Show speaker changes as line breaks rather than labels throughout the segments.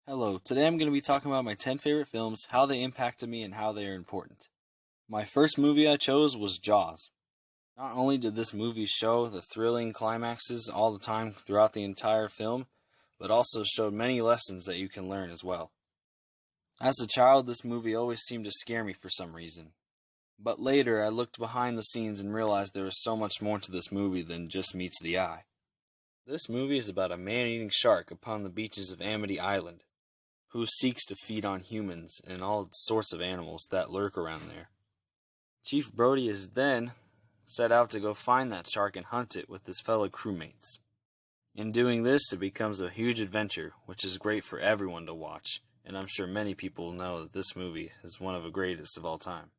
Hello, today I'm going to be talking about my 10 favorite films, how they impacted me, and how they are important. My first movie I chose was Jaws. Not only did this movie show the thrilling climaxes all the time throughout the entire film, but also showed many lessons that you can learn as well. As a child, this movie always seemed to scare me for some reason. But later, I looked behind the scenes and realized there was so much more to this movie than just meets the eye. This movie is about a man-eating shark upon the beaches of Amity Island, who seeks to feed on humans and all sorts of animals that lurk around there. Chief Brody is then set out to go find that shark and hunt it with his fellow crewmates. In doing this, it becomes a huge adventure, which is great for everyone to watch, and I'm sure many people know that this movie is one of the greatest of all time.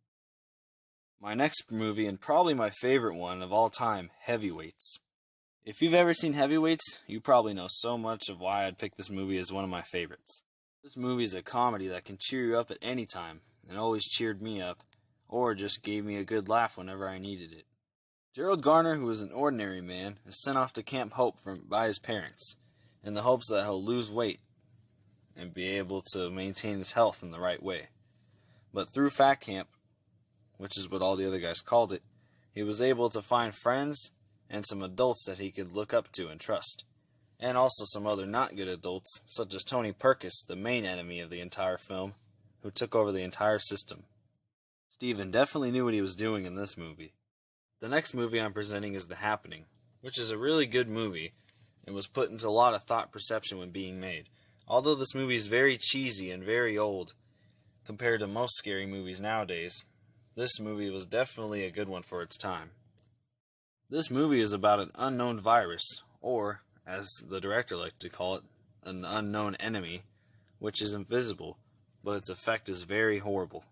My next movie, and probably my favorite one of all time, Heavyweights. If you've ever seen Heavyweights, you probably know so much of why I'd pick this movie as one of my favorites. This movie is a comedy that can cheer you up at any time, and always cheered me up, or just gave me a good laugh whenever I needed it. Gerald Garner, who is an ordinary man, is sent off to Camp Hope by his parents, in the hopes that he'll lose weight and be able to maintain his health in the right way. But through Fat Camp, which is what all the other guys called it, he was able to find friends and some adults that he could look up to and trust. And also some other not good adults, such as Tony Perkis, the main enemy of the entire film, who took over the entire system. Steven definitely knew what he was doing in this movie. The next movie I'm presenting is The Happening, which is a really good movie, and was put into a lot of thought perception when being made. Although this movie is very cheesy and very old, compared to most scary movies nowadays, this movie was definitely a good one for its time. This movie is about an unknown virus, or as the director liked to call it, an unknown enemy, which is invisible, but its effect is very horrible.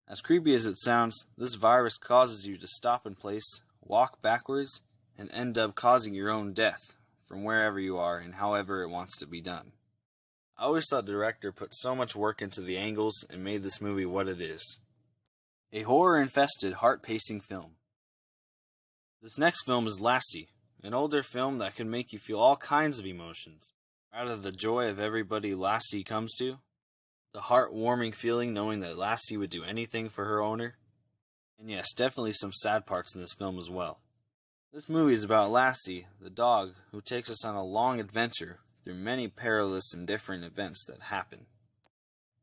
As creepy as it sounds, this virus causes you to stop in place, walk backwards, and end up causing your own death, from wherever you are and however it wants to be done. I always thought the director put so much work into the angles and made this movie what it is. A horror-infested, heart-pacing film. This next film is Lassie, an older film that can make you feel all kinds of emotions. Out of the joy of everybody Lassie comes to, the heartwarming feeling knowing that Lassie would do anything for her owner, and yes, definitely some sad parts in this film as well. This movie is about Lassie, the dog, who takes us on a long adventure through many perilous and different events that happen.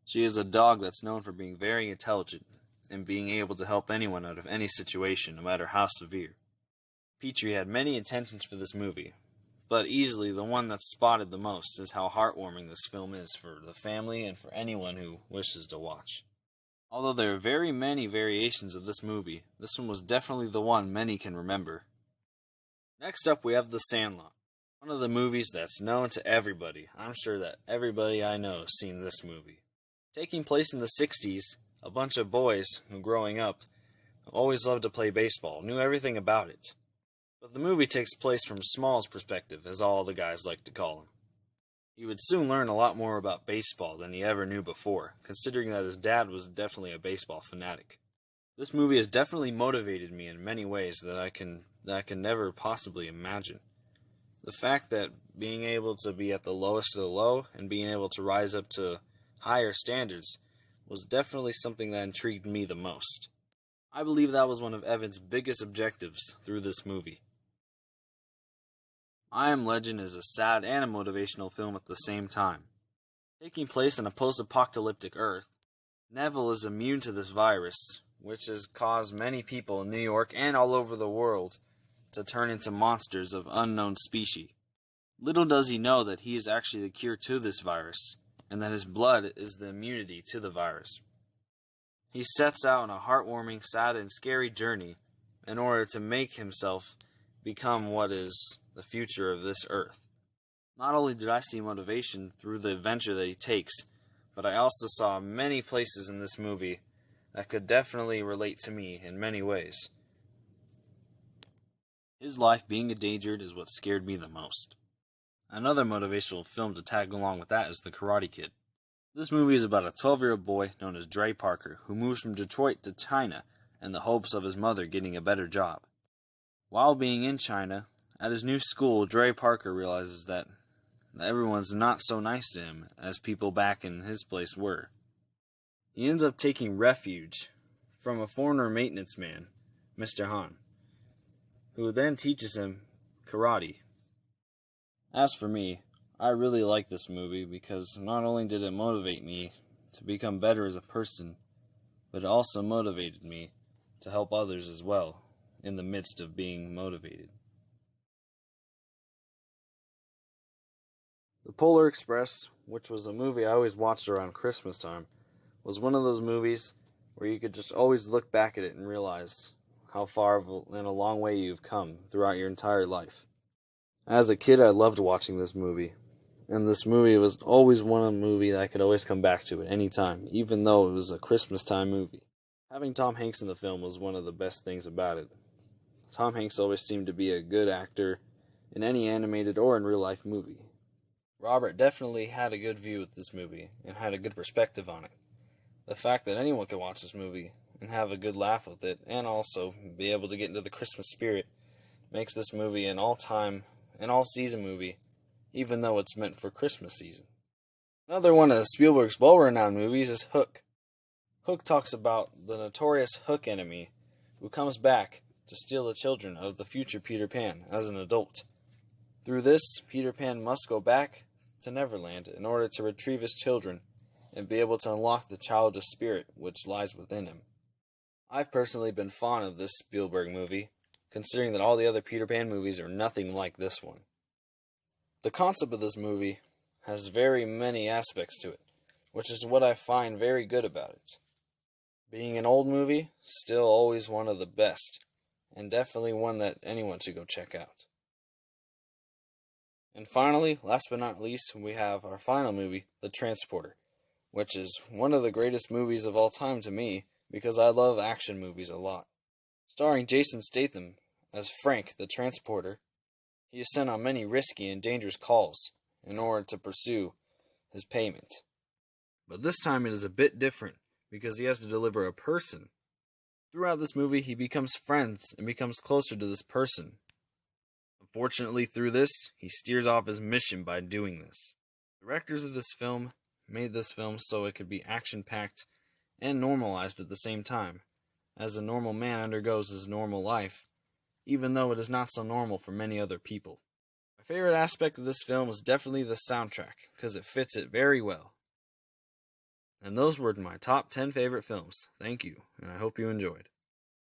She is a dog that's known for being very intelligent and being able to help anyone out of any situation, no matter how severe. Petrie had many intentions for this movie, but easily the one that's spotted the most is how heartwarming this film is for the family and for anyone who wishes to watch. Although there are very many variations of this movie, this one was definitely the one many can remember. Next up we have The Sandlot, one of the movies that's known to everybody. I'm sure that everybody I know has seen this movie. Taking place in the 60s, a bunch of boys who growing up always loved to play baseball, knew everything about it. But the movie takes place from Small's perspective, as all the guys like to call him. He would soon learn a lot more about baseball than he ever knew before, considering that his dad was definitely a baseball fanatic. This movie has definitely motivated me in many ways that I can never possibly imagine. The fact that being able to be at the lowest of the low and being able to rise up to higher standards was definitely something that intrigued me the most. I believe that was one of Evan's biggest objectives through this movie. I Am Legend is a sad and a motivational film at the same time. Taking place on a post-apocalyptic Earth, Neville is immune to this virus, which has caused many people in New York and all over the world to turn into monsters of unknown species. Little does he know that he is actually the cure to this virus, and that his blood is the immunity to the virus. He sets out on a heartwarming, sad, and scary journey in order to make himself become what is the future of this earth. Not only did I see motivation through the adventure that he takes, but I also saw many places in this movie that could definitely relate to me in many ways. His life being endangered is what scared me the most. Another motivational film to tag along with that is The Karate Kid. This movie is about a 12-year-old boy known as Dre Parker who moves from Detroit to China in the hopes of his mother getting a better job. While being in China, at his new school, Dre Parker realizes that that everyone's not so nice to him as people back in his place were. He ends up taking refuge from a foreigner maintenance man, Mr. Han, who then teaches him karate. As for me, I really like this movie because not only did it motivate me to become better as a person, but it also motivated me to help others as well in the midst of being motivated. The Polar Express, which was a movie I always watched around Christmas time, was one of those movies where you could just always look back at it and realize how far and a long way you've come throughout your entire life. As a kid, I loved watching this movie, and this movie was always one movie that I could always come back to at any time, even though it was a Christmas time movie. Having Tom Hanks in the film was one of the best things about it. Tom Hanks always seemed to be a good actor in any animated or in real life movie. Robert definitely had a good view with this movie and had a good perspective on it. The fact that anyone could watch this movie and have a good laugh with it and also be able to get into the Christmas spirit makes this movie an all-time and all-season movie, even though it's meant for Christmas season. Another one of Spielberg's well-renowned movies is Hook. Hook talks about the notorious Hook enemy who comes back to steal the children of the future Peter Pan as an adult. Through this, Peter Pan must go back to Neverland in order to retrieve his children and be able to unlock the childish spirit which lies within him. I've personally been fond of this Spielberg movie, considering that all the other Peter Pan movies are nothing like this one. The concept of this movie has very many aspects to it, which is what I find very good about it. Being an old movie, still always one of the best, and definitely one that anyone should go check out. And finally, last but not least, we have our final movie, The Transporter, which is one of the greatest movies of all time to me because I love action movies a lot. Starring Jason Statham as Frank the Transporter, he is sent on many risky and dangerous calls in order to pursue his payment. But this time it is a bit different because he has to deliver a person. Throughout this movie, he becomes friends and becomes closer to this person. Unfortunately, through this, he steers off his mission by doing this. The directors of this film made this film so it could be action-packed and normalized at the same time, as a normal man undergoes his normal life, even though it is not so normal for many other people. My favorite aspect of this film is definitely the soundtrack, because it fits it very well. And those were my top 10 favorite films. Thank you, and I hope you enjoyed.